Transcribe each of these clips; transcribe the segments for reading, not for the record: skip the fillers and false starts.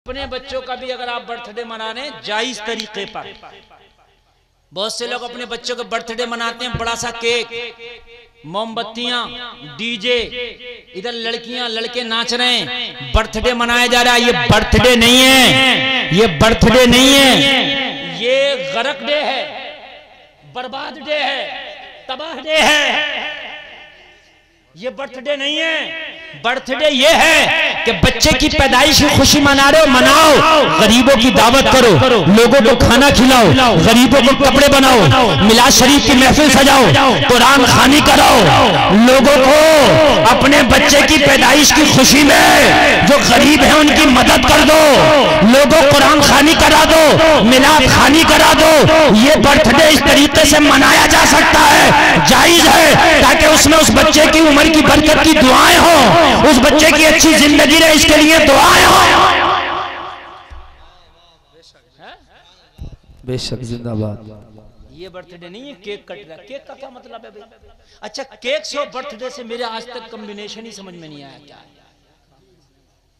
अपने बच्चों का भी अगर आप बर्थडे मना रहे हैं जायज तरीके पर, बहुत से लोग अपने बच्चों का बर्थडे मनाते हैं, बड़ा सा केक, मोमबत्तियां, डीजे, इधर लड़कियां लड़के नाच रहे हैं, बर्थडे मनाया जा रहा है। ये बर्थडे नहीं है, ये बर्थडे नहीं है, ये गरक डे है, बर्बाद डे है, तबाह डे है। ये बर्थडे नहीं है। बर्थडे ये है कि बच्चे की पैदाइश की खुशी मना रहे हो, मनाओ, गरीबों की दावत करो, लोगों को खाना खिलाओ, गरीबों को कपड़े बनाओ, मिलाद शरीफ की महफिल सजाओ, कुरान खानी कराओ, लोगों को अपने बच्चे की पैदाइश की खुशी में जो गरीब है उनकी मदद कर दो, लोगों कुरान खानी करा दो, मिलाद खानी करा दो। ये बर्थडे इस तरीके से मनाया जा सकता है, जायज है, ताकि उसमें उस बच्चे की उम्र की बरकत की दुआएं हो, उस बच्चे की अच्छी जिंदगी रहे, इसके लिए दुआएं हो। बेशक, जिंदाबाद। ये बर्थडे नहीं है केक कट रहा। केक का क्या मतलब है भाई? अच्छा, केक से बर्थडे से मेरे आज तक कॉम्बिनेशन ही समझ में नहीं आया क्या है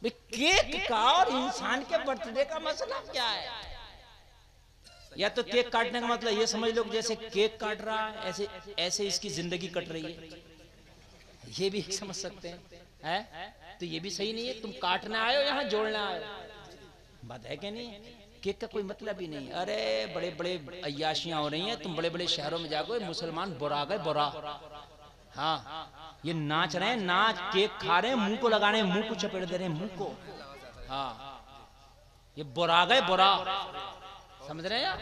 भाई? केक का और इंसान के बर्थडे का मसला क्या है? या तो केक काटने का मतलब ये समझ लो जैसे केक काट रहा है ऐसे ऐसे इसकी जिंदगी कट रही है, ये भी समझ सकते हैं। तो ये भी सही नहीं है। तुम काटने आए हो, यहाँ जोड़ना आए हो, बात है कि नहीं? केक का कोई मतलब ही नहीं। अरे बड़े बड़े अय्याशियां हो रही हैं, तुम बड़े बड़े शहरों में जाओगे, मुसलमान बुरा गए बुरा। हाँ, ये नाच रहे हैं, नाच, केक खा रहे हैं, मुंह को लगा रहे हैं, मुंह को चपेट दे रहे हैं, मुंह को। हाँ, ये बुरा गए बुरा, समझ रहे हैं?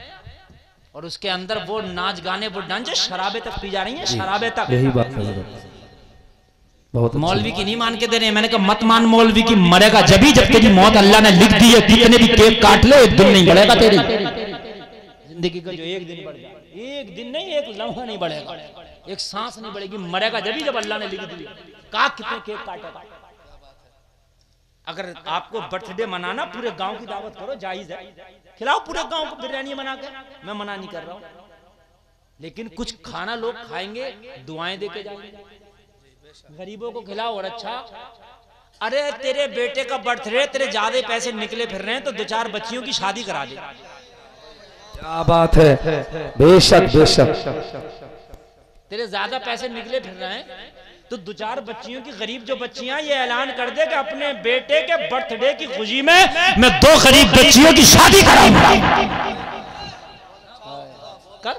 और उसके अंदर वो नाच गाने, वो डांस, शराबे तक पी जा रही हैं, शराबे तक। यही बात है। बहुत मौलवी की नहीं मान के दे रहे हैं। मैंने कहा मत मान मौलवी की, मरेगा जब ही, जब तेरी मौत अल्लाह ने लिख दी है। कितने भी केक काट ले, एक दिन नहीं बढ़ेगा तेरी जिंदगी का। जो एक दिन बढ़ जाए, एक दिन नहीं, एक लम्हा नहीं बढ़ेगा, एक सांस नहीं बढ़ेगी, मरेगा जब ही जब अल्लाह ने लिख दी। कहा कितने केक काटेगा? अगर आपको बर्थडे मनाना, पूरे गांव की दावत करो, जायज है, खिलाओ पूरे गांव को बिरयानी बना के, मैं मना नहीं कर रहा हूं, लेकिन कुछ खाना लोग खाएंगे, दुआएं देके जाएंगे, गरीबों को खिलाओ। और अच्छा, अरे तेरे बेटे का बर्थडे, तेरे ज्यादा पैसे निकले फिर रहे हैं तो 2-4 बच्चियों की शादी करा दे। क्या बात है, बेशक बेशक। तेरे ज्यादा पैसे निकले फिर रहे हैं तो 2-4 बच्चियों की, गरीब जो बच्चियां, ये ऐलान कर दे कि अपने बेटे के बर्थडे की खुशी में मैं 2 गरीब बच्चियों की शादी कराऊंगा। कर,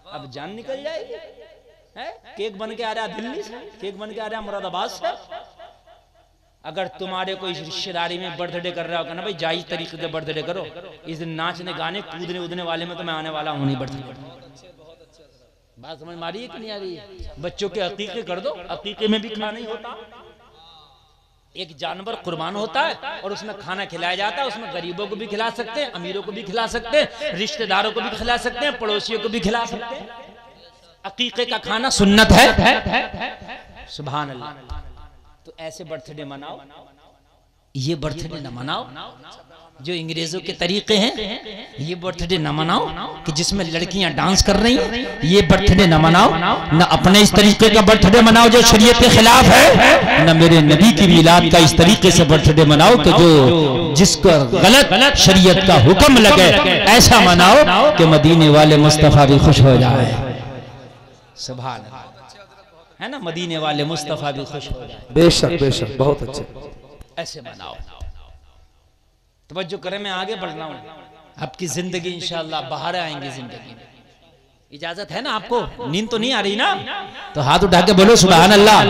अब जान निकल जाएगी। केक बन के आ रहा दिल्ली से, केक बन के आ रहा मुरादाबाद से। अगर तुम्हारे कोई रिश्तेदारी में बर्थडे कर रहा होगा ना भाई, जायज तरीके से बर्थडे करो। इस दिन नाचने गाने कूदने उदने वाले में तो मैं आने वाला हूं नहीं बर्थडे। बात समझ मारी है कि नहीं आ रही है? बच्चों के अकीके कर दो, अकीके में भी खाना नहीं होता, एक जानवर कुर्बान होता है और उसमें खाना खिलाया जाता है। उसमें गरीबों को भी खिला सकते हैं, अमीरों को भी खिला सकते हैं, रिश्तेदारों को भी खिला सकते हैं, पड़ोसियों को भी खिला सकते हैं। अकीके का खाना सुन्नत है। सुभान अल्लाह। तो ऐसे बर्थडे मनाओ, ये बर्थडे न मनाओ जो अंग्रेजों के तरीके हैं। ये बर्थडे न मनाओ कि जिसमें लड़कियां डांस कर रही हैं। ये बर्थडे न मनाओ, न अपने इस तरीके का बर्थडे मनाओ जो शरीयत के खिलाफ है, न मेरे नबी की मिलाद का इस तरीके से बर्थडे मनाओ कि जो जिसका गलत शरीयत का हुक्म लगे, ऐसा मनाओ कि मदीने वाले मुस्तफा भी खुश हो जाए। सुभान अल्लाह, है ना? मदीने वाले मुस्तफा भी खुश हो जाए। बेशक बेशक, बहुत अच्छे। ऐसे मनाओ। तवज्जो करें, मैं आगे बढ़ रहा हूँ। आपकी जिंदगी इंशाअल्लाह बाहर आएंगे जिंदगी में। इजाजत है ना आपको? नींद तो नहीं आ रही ना? तो हाथ उठा के बोलो सुभान अल्लाह,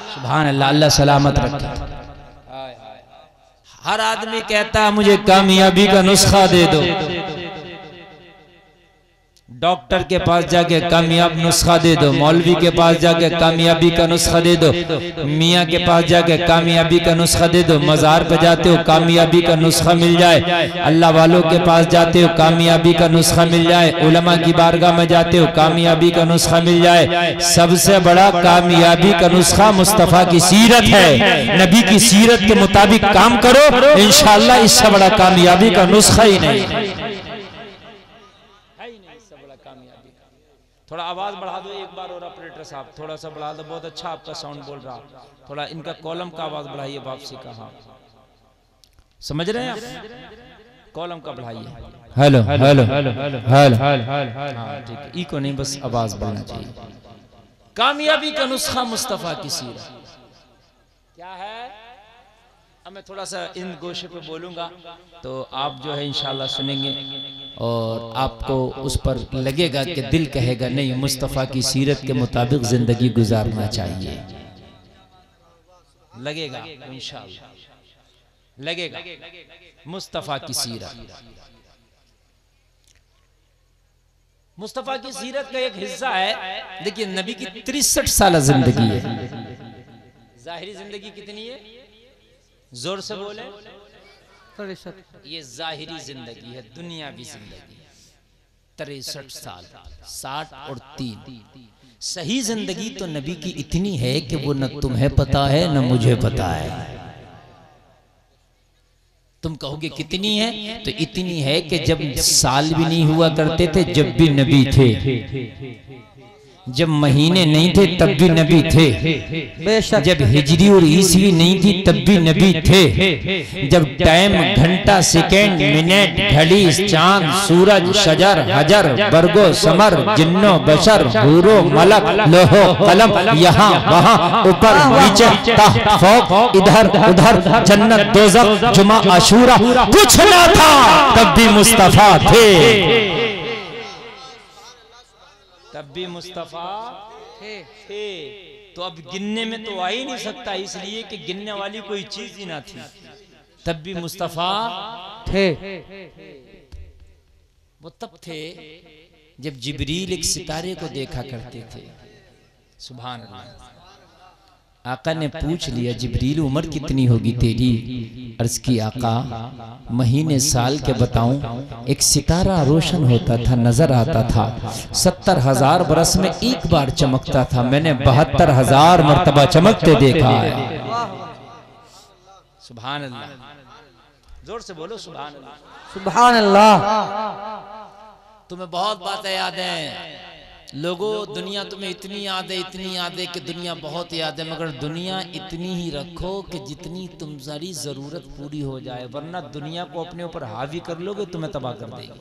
सुभान अल्लाह। अल्लाह सलामत रखे। हर आदमी कहता है मुझे कामयाबी का नुस्खा दे दो। डॉक्टर के पास जाके कामयाब नुस्खा दे दो, मौलवी के पास जाके कामयाबी का नुस्खा दे दो, मियाँ के पास जाके कामयाबी का नुस्खा दे दो। मज़ार पे जाते हो कामयाबी का नुस्खा मिल जाए, अल्लाह वालों के पास जाते हो कामयाबी का नुस्खा मिल जाए, उलमा की बारगाह में जाते हो कामयाबी का नुस्खा मिल जाए। सबसे बड़ा कामयाबी का नुस्खा मुस्तफ़ा की सीरत है। नबी की सीरत के मुताबिक काम करो, इंशाअल्लाह इससे बड़ा कामयाबी का नुस्खा ही नहीं। थोड़ा आवाज बढ़ा दो एक बार, और ऑपरेटर साहब थोड़ा सा बढ़ा दो। बहुत अच्छा आपका साउंड बोल रहा, थोड़ा इनका कॉलम का आवाज बढ़ाइए वापसी का। हाँ, समझ रहे हैं आप? कॉलम का बढ़ाइए। Hello hello hello. हाँ ठीक है, ई को नहीं, बस आवाज बढ़ना चाहिए। कामयाबी का नुस्खा मुस्तफा की सीरत क्या है? अब मैं थोड़ा सा इन गोशे पे बोलूंगा तो आप जो है इंशाल्लाह सुनेंगे और आपको उस पर लगेगा कि दिल कहेगा नहीं, मुस्तफा की सीरत के मुताबिक जिंदगी गुजारना चाहिए। लगेगा इंशाल्लाह, लगेगा मुस्तफा की सीरत। मुस्तफा की सीरत का एक हिस्सा है। देखिए नबी की 63 साल जिंदगी है। जाहिरी जिंदगी कितनी है? जोर से बोले। ये जाहिरी जिंदगी है, दुनियावी जिंदगी 63 साल, 60 और 3। सही जिंदगी तो नबी की इतनी है कि वो न तुम्हें पता है न मुझे पता है। तुम कहोगे कितनी है, तो इतनी है कि जब साल भी नहीं हुआ करते थे जब भी नबी थे, जब महीने नहीं थे तब भी नबी थे, जब हिजरी और ईसवी नहीं थी तब भी नबी थे, जब टाइम घंटा सेकेंड मिनट घड़ी चांद सूरज शजर हजर बरगो समर जिन्नो बशर हूरो मलक लोहो कलम यहाँ वहाँ ऊपर नीचे तहत फौक इधर उधर जन्नत दोज़ख जुमा आशूरा कुछ ना था तब भी मुस्तफा थे, तब भी मुस्तफा थे। तो अब गिनने में तो आ ही नहीं सकता, इसलिए कि गिनने वाली कोई चीज ही ना थी। तब भी मुस्तफा थे। वो तब थे जब जिब्रील एक सितारे को देखा करते थे। सुभान अल्लाह। आका ने पूछ लिया जिब्रील उम्र कितनी होगी तेरी? अर्ज की आका महीने साल के बताऊं? एक सितारा रोशन होता था, नजर आता था, 70,000 बरस में एक बार चमकता था, मैंने 72,000 मर्तबा चमकते देखा है। सुभान अल्लाह, जोर से बोलो सुभान अल्लाह। सुभान अल्लाह। तुम्हें बहुत बातें याद हैं लोगों, दुनिया तुम्हें इतनी याद है कि दुनिया बहुत याद है, मगर दुनिया इतनी ही रखो कि जितनी तुम्हारी जरूरत पूरी हो जाए, वरना दुनिया को अपने ऊपर हावी कर लोगे तुम्हें तबाह कर देगी।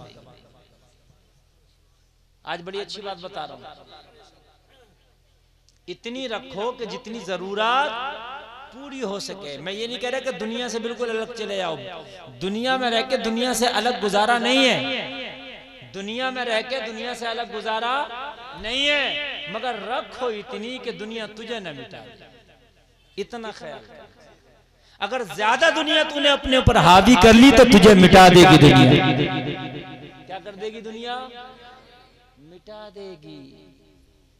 आज बड़ी अच्छी बात बता रहा हूं, इतनी रखो कि जितनी जरूरत पूरी हो सके। मैं ये नहीं कह रहा कि दुनिया से बिल्कुल अलग चले जाओ, दुनिया में रह के दुनिया से अलग गुजारा नहीं है, दुनिया में रह के दुनिया से अलग गुजारा नहीं है, मगर रखो इतनी कि दुनिया तुझे न मिटा। इतना ख्याल, अगर ज्यादा दुनिया तूने अपने ऊपर हावी कर ली तो तुझे मिटा देगी दुनिया। क्या कर देगी दुनिया? मिटा देगी।